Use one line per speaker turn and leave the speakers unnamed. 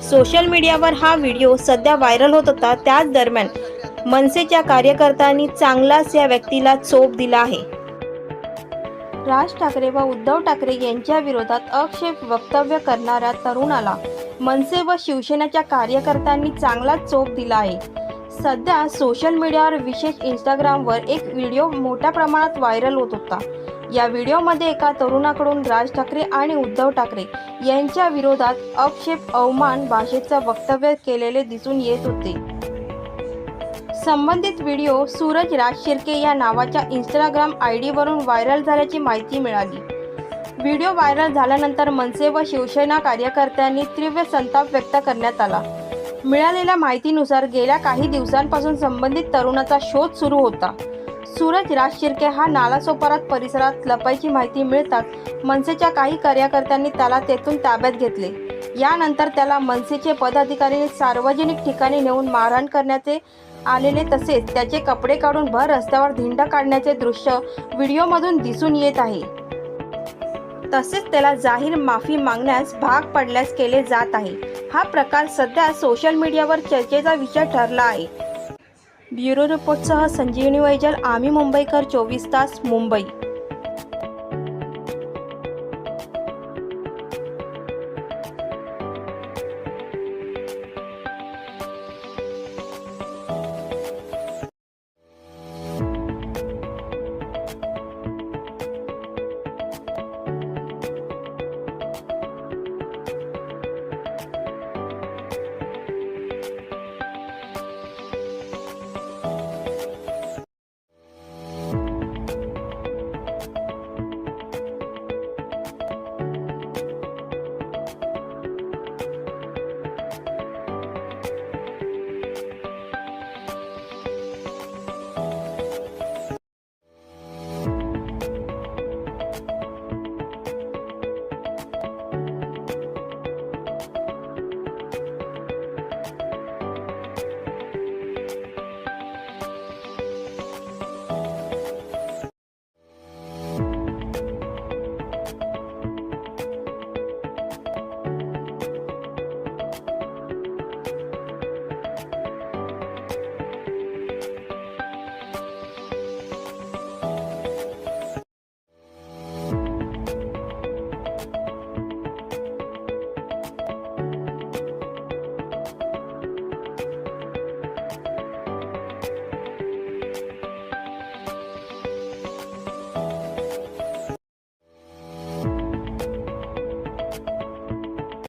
Social मीडियावर हा video सध्या व्हायरल होत होता। त्याच दरम्यान मनसेच्या कार्यकर्त्यांनी चांगलाच या व्यक्तीला चोप दिला आहे। राज ठाकरे व उद्धव ठाकरे यांच्या विरोधात आक्षेप वक्तव्य करणाऱ्या तरुणाला मनसे व शिवसेनेच्या कार्यकर्त्यांनी चांगलाच चोप दिला आहे। सध्या सोशल मीडियावर विशेष इंस्टाग्रामवर एक व्हिडिओ मोठ्या प्रमाणात व्हायरल होत होता। या व्हिडिओमध्ये एका तरुणाकडून राज ठाकरे आणि उद्धव ठाकरे यांच्या विरोधात आक्षेप अवमान भाषेचं वक्तव्य केलेले दिसून येत होते। संबंधित व्हिडिओ सूरज राज शिर्के या नावाच्या इंस्टाग्राम आयडीवरून व्हायरल झाल्याची माहिती मिळाली। व्हिडिओ व्हायरल झाल्यानंतर मनसे व शिवसेना कार्यकर्त्यांनी तीव्र संताप व्यक्त करण्यात आला। मिळालेल्या माहितीनुसार गेल्या काही दिवसांपासून संबंधित तरुणाचा शोध सुरू होता। सूरज राज शिर्के हा नालासोपारा परिसरात लपायची माहिती मिळताच मनसेच्या काही कार्यकर्त्यांनी त्याला तेथून ताब्यात घेतले। यानंतर त्याला मनसेचे पदाधिकारी सार्वजनिक ठिकाणी नेऊन मारहाण करण्याचे आलेले तसेच त्याचे कपडे काढून भर रस्त्यावर धिंड काढण्याचे दृश्य व्हिडिओमधून दिसून येत आहे। तसेच त्याला जाहीर माफी मागण्यास भाग पडल्यास केले जात आहे। हा प्रकार सध्या सोशल मीडियावर चर्चेचा विषय ठरला आहे। ब्युरो रिपोर्टसह संजीवनी वैजल, आम्ही मुंबईकर, 24 तास, मुंबई।